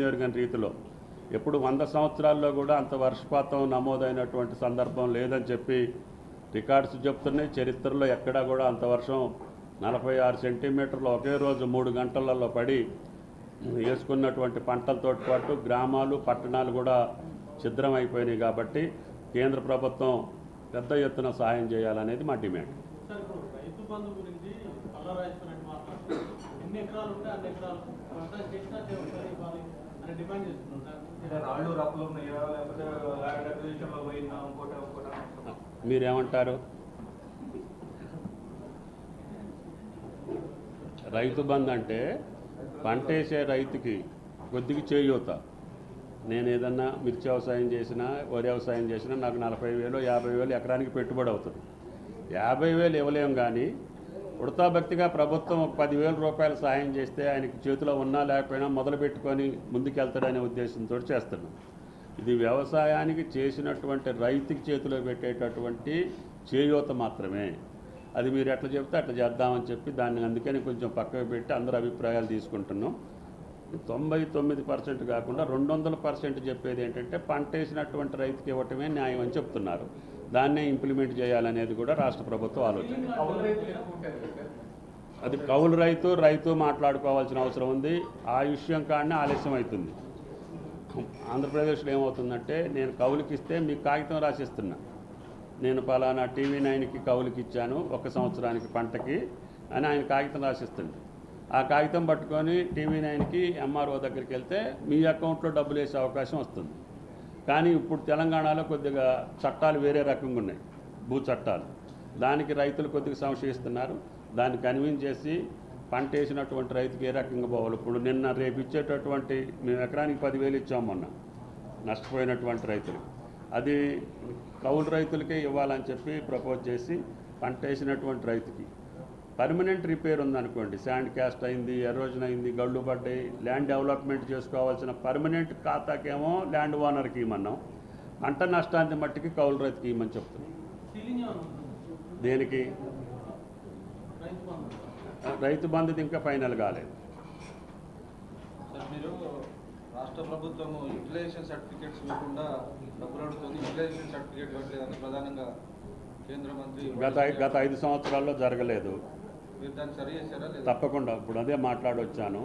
కనీవినియోగం రీతిలో ఎప్పుడు 100 సంవత్సరాల్లో కూడా అంత వర్షపాతం నమోదైనటువంటి సందర్భం లేదని చెప్పి రికార్డ్స్ చెప్తున్నాయి. చరిత్రలో ఎక్కడా కూడా అంత వర్షం 46 సెంటీమీటర్లు ఒకే రోజు 3 గంటలలో పడి వేసుకున్నటువంటి పంటలతో పాటు గ్రామాలు పట్టణాలు కూడా ఛిద్రమైపోయినాయి. కాబట్టి కేంద్ర ప్రభుత్వం పెద్ద ఎత్తున సహాయం చేయాలనేది మా డిమాండ్. మీరేమంటారు? రైతు బంధు అంటే పంట వేసే రైతుకి కొద్దిగా చేయూత. నేను ఏదన్నా మిర్చి వ్యవసాయం చేసినా వరి వ్యవసాయం చేసినా నాకు 40,000 50,000 ఎకరానికి పెట్టుబడి అవుతుంది. 50,000 ఇవ్వలేము, కానీ ఉడతాభక్తిగా ప్రభుత్వం 10,000 రూపాయలు సాయం చేస్తే ఆయనకి చేతిలో ఉన్నా లేకపోయినా మొదలు పెట్టుకొని ముందుకెళ్తాడనే ఉద్దేశంతో చేస్తున్నాం. ఇది వ్యవసాయానికి చేసినటువంటి రైతుకి చేతిలో పెట్టేటటువంటి చేయూత మాత్రమే. అది మీరు ఎట్లా చెప్తే అట్లా చేద్దామని చెప్పి దాన్ని అందుకని కొంచెం పక్కకు పెట్టి అందరూ అభిప్రాయాలు తీసుకుంటున్నాం. 99% కాకుండా 200% చెప్పేది ఏంటంటే పంట వేసినటువంటి రైతుకి ఇవ్వటమే న్యాయం అని చెప్తున్నారు. దాన్నే ఇంప్లిమెంట్ చేయాలనేది కూడా రాష్ట్ర ప్రభుత్వం ఆలోచన. అది కౌలు రైతు మాట్లాడుకోవాల్సిన అవసరం ఉంది. ఆ విషయం కాడనే ఆలస్యం అవుతుంది. ఆంధ్రప్రదేశ్లో ఏమవుతుందంటే నేను కౌలుకి ఇస్తే మీకు కాగితం రాసిస్తున్నా, నేను పలానా TV9కి కౌలుకి ఇచ్చాను 1 సంవత్సరానికి పంటకి అని ఆయన కాగితం రాసిస్తుంది. ఆ కాగితం పట్టుకొని TV9కి MRO దగ్గరికి వెళ్తే మీ అకౌంట్లో డబ్బులు వేసే అవకాశం వస్తుంది. కానీ ఇప్పుడు తెలంగాణలో కొద్దిగా చట్టాలు వేరే రకంగా ఉన్నాయి, భూ చట్టాలు. దానికి రైతులు కొద్దిగా సంశయిస్తున్నారు. దాన్ని కన్విన్స్ చేసి పంట వేసినటువంటి రైతుకి ఏ రకంగా పోవాలి. ఇప్పుడు నిన్న రేపు ఇచ్చేటటువంటి మేము ఎకరానికి 10,000 ఇచ్చాము మొన్న నష్టపోయినటువంటి రైతులు. అది కౌలు రైతులకే ఇవ్వాలని చెప్పి ప్రపోజ్ చేసి పంట వేసినటువంటి రైతుకి పర్మనెంట్ రిపేర్ ఉందనుకోండి, శాండ్ క్యాస్ట్ అయింది, ఎరోజన్ అయింది, గళ్ళు పడ్డాయి, ల్యాండ్ డెవలప్మెంట్ చేసుకోవాల్సిన పర్మనెంట్ ఖాతాకేమో ల్యాండ్ ఓనర్కి ఇవ్వమన్నాం. పంట నష్టాన్ని మట్టికి కౌలు రైతుకి ఇవ్వమని చెప్తున్నాం. దేనికి? రైతు బంధుది ఇంకా ఫైనల్ కాలేదు. మీరు రాష్ట్ర ప్రభుత్వం యూటిలైజేషన్ సర్టిఫికేట్స్ ఇవ్వకుండా డబ్బులు అడుగుతుంది, యూటిలైజేషన్ సర్టిఫికేట్ ఇవ్వట్లేదని ప్రధానంగా కేంద్ర మంత్రి గత 5 సంవత్సరాల్లో జరగలేదు. మీరు దాన్ని సరి చేశారా? తప్పకుండా ఇప్పుడు అదే మాట్లాడొచ్చాను.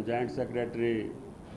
Joint secretary